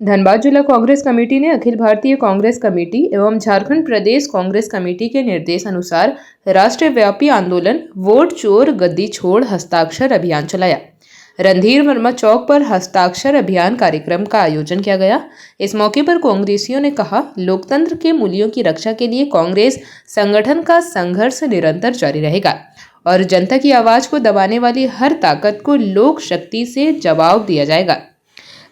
धनबाद जिला कांग्रेस कमेटी ने अखिल भारतीय कांग्रेस कमेटी एवं झारखंड प्रदेश कांग्रेस कमेटी के निर्देश अनुसार राष्ट्रव्यापी आंदोलन वोट चोर गद्दी छोड़ हस्ताक्षर अभियान चलाया। रणधीर वर्मा चौक पर हस्ताक्षर अभियान कार्यक्रम का आयोजन किया गया। इस मौके पर कांग्रेसियों ने कहा, लोकतंत्र के मूल्यों की रक्षा के लिए कांग्रेस संगठन का संघर्ष निरंतर जारी रहेगा और जनता की आवाज को दबाने वाली हर ताकत को लोक शक्ति से जवाब दिया जाएगा।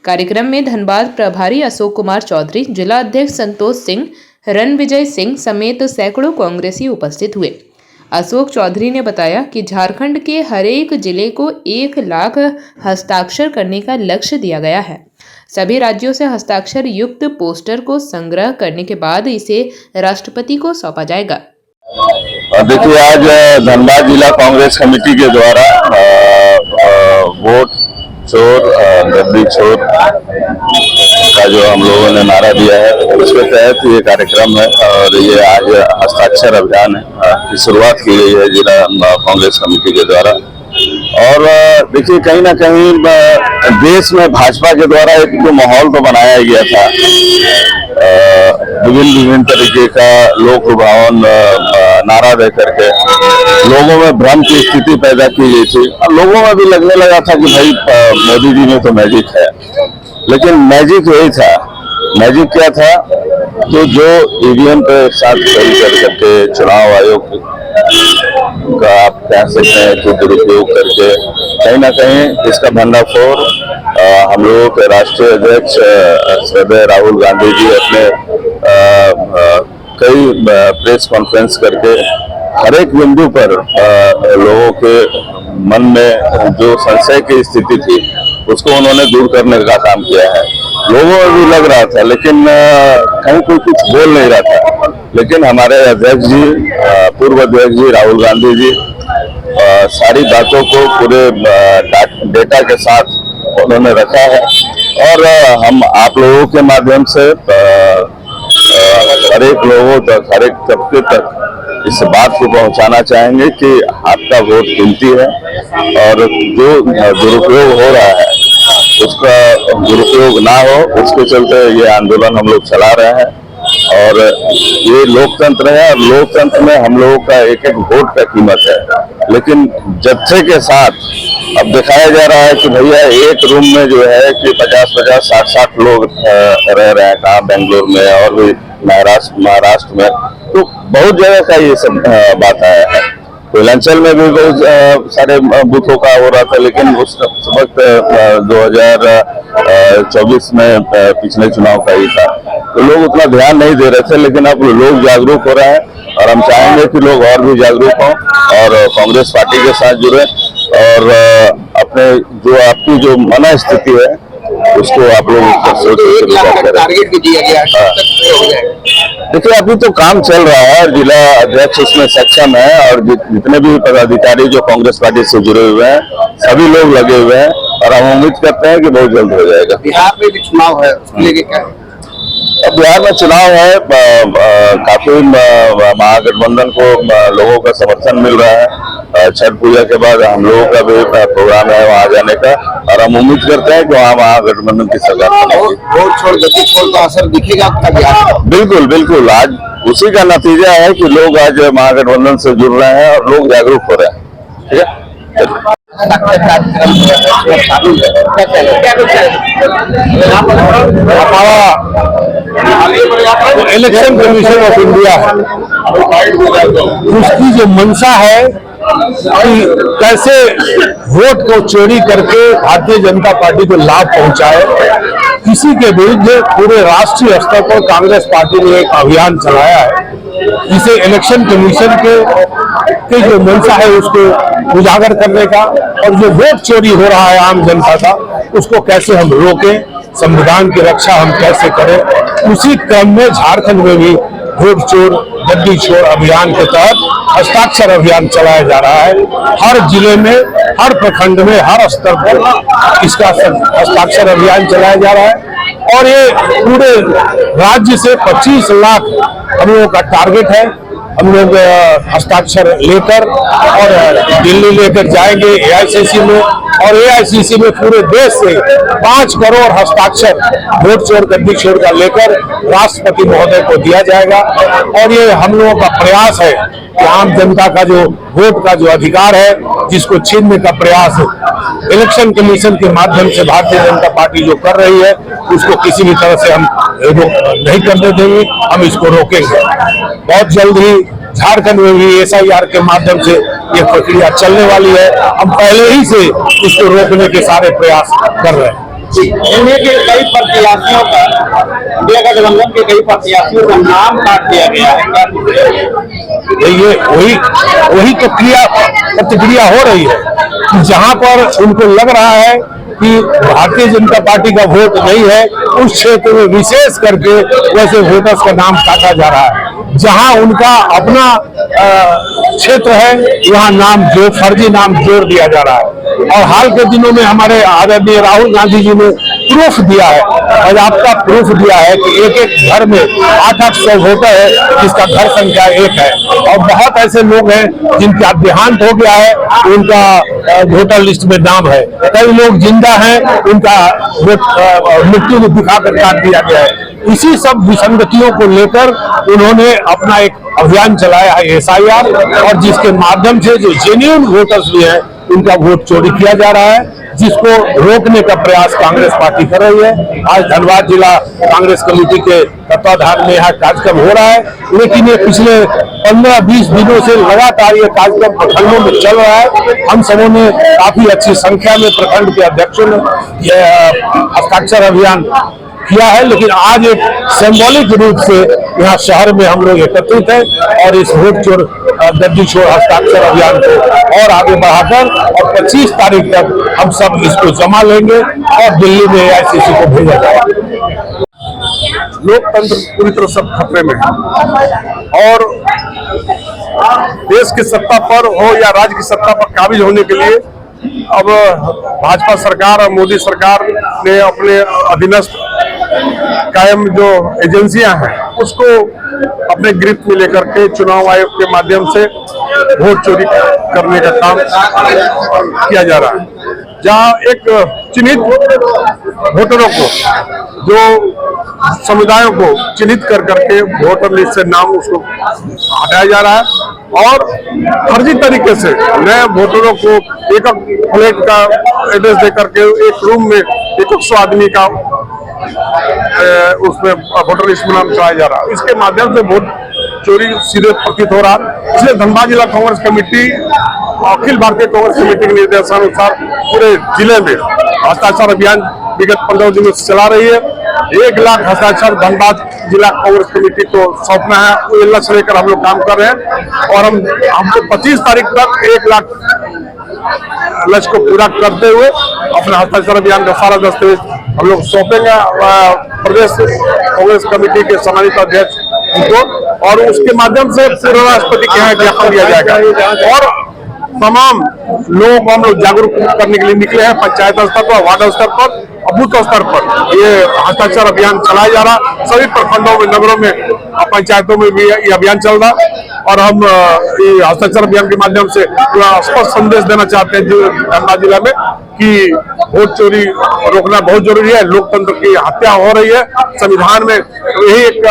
कार्यक्रम में धनबाद प्रभारी अशोक कुमार चौधरी, जिला अध्यक्ष संतोष सिंह, रणविजय सिंह समेत सैकड़ों कांग्रेसी उपस्थित हुए। अशोक चौधरी ने बताया कि झारखंड के हरेक जिले को 1 लाख हस्ताक्षर करने का लक्ष्य दिया गया है। सभी राज्यों से हस्ताक्षर युक्त पोस्टर को संग्रह करने के बाद इसे राष्ट्रपति को सौंपा जाएगा। देखिए, आज धनबाद जिला कांग्रेस कमेटी के द्वारा वोट चोर गद्दी छोड़ का जो हम लोगों ने नारा दिया है, उसके तहत ये कार्यक्रम है और ये आज हस्ताक्षर अभियान है की शुरुआत की गई है जिला कांग्रेस कमेटी के द्वारा। और देखिए, कहीं ना कहीं देश में भाजपा के द्वारा एक जो माहौल तो बनाया गया था, विभिन्न तरीके का लोक लुभावन नारा दे करके लोगों में भ्रम की स्थिति पैदा की गई थी। और लोगों में भी लगने लगा था कि भाई मोदी जी में तो मैजिक है, लेकिन मैजिक यही था। मैजिक क्या था? तो जो ईवीएम पे साथ करके चुनाव आयोग का आप कह सकते हैं कि दुरुपयोग करके कहीं ना कहीं इसका भंडाफोड़ हम लोगों के राष्ट्रीय अध्यक्ष श्रद्धेय राहुल गांधी जी अपने कई प्रेस कॉन्फ्रेंस करके हर एक बिंदु पर लोगों के मन में जो संशय की स्थिति थी उसको उन्होंने दूर करने का काम किया है। लोगों को भी लग रहा था, लेकिन कहीं कोई कुछ बोल नहीं रहा था। लेकिन हमारे अध्यक्ष जी, पूर्व अध्यक्ष जी राहुल गांधी जी सारी बातों को पूरे डेटा के साथ उन्होंने रखा है और हम आप लोगों के माध्यम से हर एक लोगों तक, हर एक तबके तक इस बात को पहुंचाना चाहेंगे कि आपका वोट कीमती है और जो दुरुपयोग हो रहा है उसका दुरुपयोग ना हो, उसके चलते ये आंदोलन हम लोग चला रहे हैं। और ये लोकतंत्र है और लोकतंत्र में हम लोगों का एक एक वोट का कीमत है, लेकिन जत्थे के साथ अब दिखाया जा रहा है कि भैया एक रूम में जो है कि 50-50, 60-60 लोग रह रहे हैं, कहाँ बेंगलोर में और भी महाराष्ट्र में, तो बहुत जगह का ये सब बात आया है। पूर्वांचल में भी बहुत सारे बूथों का हो रहा था, लेकिन उस वक्त 2024 में पिछले चुनाव का ही था, तो लोग उतना ध्यान नहीं दे रहे थे। लेकिन अब लोग जागरूक हो रहे हैं और हम चाहेंगे कि लोग और भी जागरूक हों और कांग्रेस पार्टी के साथ जुड़े और अपने जो आपकी जो मन स्थिति है उसको आप लोग टारगेट भी दिया गया है। देखिए, अभी तो काम चल रहा है और जिला अध्यक्ष उसमें सक्षम है और जितने भी पदाधिकारी जो कांग्रेस पार्टी से जुड़े हुए हैं सभी लोग लगे हुए हैं और हम उम्मीद करते हैं कि बहुत जल्द हो जाएगा। बिहार में भी चुनाव है, उसके लिए क्या है? बिहार में चुनाव है, काफी महागठबंधन को लोगों का समर्थन मिल रहा है। छठ पूजा के बाद हम लोगों का भी प्रोग्राम है वहाँ जाने का और हम उम्मीद करते हैं कि वहाँ महागठबंधन की सरकार वोट छोड़ गद्दी छोड़ का असर दिखेगा आपका बिहार? बिल्कुल बिल्कुल, आज उसी का नतीजा है कि लोग आज महागठबंधन से जुड़ रहे हैं और लोग जागरूक हो रहे हैं। ठीक है। इलेक्शन कमीशन ऑफ इंडिया है, उसकी जो मंशा है कि कैसे वोट को चोरी करके भारतीय जनता पार्टी को लाभ पहुंचाए, इसी के विरुद्ध पूरे राष्ट्रीय स्तर पर कांग्रेस पार्टी ने एक अभियान चलाया है। इसे इलेक्शन कमीशन के जो मंशा है उसको उजागर करने का और जो वोट चोरी हो रहा है आम जनता का उसको कैसे हम रोकें, संविधान की रक्षा हम कैसे करें, उसी क्रम में झारखंड में भी वोट चोर गद्दी छोड़ अभियान के तहत हस्ताक्षर अभियान चलाया जा रहा है। हर जिले में, हर प्रखंड में, हर स्तर पर इसका हस्ताक्षर अभियान चलाया जा रहा है और ये पूरे राज्य से 25 लाख हम लोगों का टारगेट है हम लोग हस्ताक्षर लेकर और दिल्ली लेकर जाएंगे एआईसीसी में, और एआईसीसी में पूरे देश से 5 करोड़ हस्ताक्षर वोट चोर गद्दी छोड़ का लेकर राष्ट्रपति महोदय को दिया जाएगा। और ये हम लोगों का प्रयास है कि आम जनता का जो वोट का जो अधिकार है, जिसको छीनने का प्रयास इलेक्शन कमीशन के माध्यम से भारतीय जनता पार्टी जो कर रही है, उसको किसी भी तरह से हम नहीं करने देंगे, हम इसको रोकेंगे। बहुत जल्द ही झारखंड में भी SIR के माध्यम से ये प्रक्रिया चलने वाली है। हम पहले ही से इसको रोकने के सारे प्रयास कर रहे हैं। इंडिया के कई प्रत्याशियों का, इंडिया गठबंधन के कई प्रत्याशियों का नाम काट दिया गया है। ये वही प्रतिक्रिया हो रही है कि जहां पर उनको लग रहा है कि भारतीय जनता पार्टी का वोट नहीं है, उस क्षेत्र में विशेष करके वैसे वोटर्स का नाम काटा जा रहा है। जहां उनका अपना क्षेत्र है, वहां फर्जी नाम जोड़ दिया जा रहा है। और हाल के दिनों में हमारे आदरणीय राहुल गांधी जी ने प्रूफ दिया है, और आपका प्रूफ दिया है कि एक घर में 800 वोटर है, जिसका घर संख्या 1 है। और बहुत ऐसे लोग हैं जिनका देहांत हो गया है, उनका वोटर लिस्ट में नाम है। कई लोग जिंदा हैं, उनका मृत्यु दिखाकर काट दिया गया है। इसी सब विसंगतियों को लेकर उन्होंने अपना एक अभियान चलाया है SIR, और जिसके माध्यम से जो जेन्युइन वोटर्स भी हैं, उनका वोट चोरी किया जा रहा है, जिसको रोकने का प्रयास कांग्रेस पार्टी कर रही है। आज धनबाद जिला कांग्रेस कमेटी के तत्वाधान में यहाँ कार्यक्रम हो रहा है, लेकिन ये पिछले 15-20 दिनों से लगातार ये कार्यक्रम प्रखंडों में चल रहा है। हम सबों ने काफी अच्छी संख्या में प्रखंड के अध्यक्षों ने हस्ताक्षर अभियान किया है, लेकिन आज एक सिंबॉलिक रूप से यहाँ शहर में हम लोग एकत्रित हैं, और इस वोट चोर गद्दी छोड़ हस्ताक्षर अभियान को और आगे बढ़ाकर और 25 तारीख तक हम सब इसको जमा लेंगे और दिल्ली में AICC को भेजा जाएगा। लोकतंत्र पूरी तरह सब खतरे में है, और देश की सत्ता पर हो या राज्य की सत्ता पर काबिज होने के लिए अब भाजपा सरकार और मोदी सरकार ने अपने अधीनस्थ कायम जो एजेंसियां हैं, उसको अपने ग्रिप में लेकर के चुनाव आयोग के माध्यम से वोट चोरी करने का काम किया जा रहा है। जहां एक चिन्हित वोटरों को, जो समुदायों को चिन्हित कर करके वोटर लिस्ट से नाम उसको हटाया जा रहा है, और फर्जी तरीके से नए वोटरों को एक फ्लैट का एड्रेस दे करके एक रूम में 100 आदमी का उसमें वोटर लिस्ट में नाम चढ़ाया जा रहा है। इसके माध्यम से वोट चोरी सीधे प्रतीत हो रहा है। इसलिए धनबाद जिला कांग्रेस कमेटी, अखिल भारतीय कांग्रेस कमेटी के निर्देशानुसार पूरे जिले में हस्ताक्षर अभियान विगत 15 दिनों से चला रही है। 1 लाख हस्ताक्षर धनबाद जिला कांग्रेस कमेटी को सौंपना है, वो लक्ष्य लेकर हम लोग काम कर रहे हैं, और हमको 25 तारीख तक 1 लाख लक्ष्य को पूरा करते हुए अपना हस्ताक्षर अभियान का सारा दस्तावेज हम लोग सौंपेंगे प्रदेश कांग्रेस कमेटी के सम्मानित अध्यक्ष उनको, और उसके माध्यम से पूर्व राष्ट्रपति के यहाँ ज्ञापन दिया जाएगा। और तमाम लोगों को हम लोग जागरूक करने के लिए निकले हैं, पंचायत स्तर पर, वार्ड स्तर पर, बूथ स्तर पर ये हस्ताक्षर अभियान चलाया जा रहा। सभी प्रखंडों में, नगरों में, पंचायतों में भी ये अभियान चल रहा, और हम ये हस्ताक्षर अभियान के माध्यम से पूरा स्पष्ट संदेश देना चाहते हैं धनबाद जिला में कि वोट चोरी रोकना बहुत जरूरी है। लोकतंत्र की हत्या हो रही है। संविधान में यही एक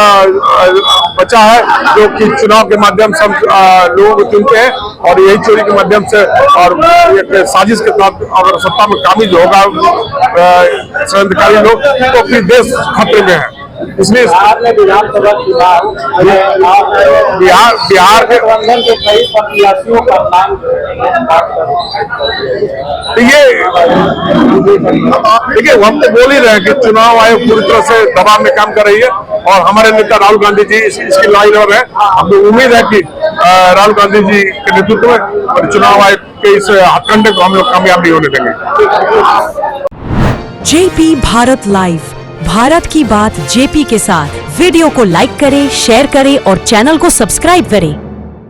बचा है जो कि चुनाव के माध्यम से हम लोगों को चुनते हैं, और यही चोरी के माध्यम से और एक साजिश के तहत अगर सत्ता में काबिज होगा षड्यंत्रकारी लोग, तो फिर देश खतरे में है। इसलिए विधानसभा चुनाव बिहार के गठबंधन के कई प्रत्याशियों का नाम देखिए, हम तो बोल ही रहे हैं कि चुनाव आयोग पूरी तरह से दबाव में काम कर रही है, और हमारे नेता राहुल गांधी जी इसकी लड़ाई लड़ रहे हैं। हमको उम्मीद है कि राहुल गांधी जी के नेतृत्व में चुनाव आयोग के इस हथकंडे को हम लोग कामयाबी होने देंगे। JP भारत लाइव, भारत की बात JP के साथ। वीडियो को लाइक करें, शेयर करें और चैनल को सब्सक्राइब करें।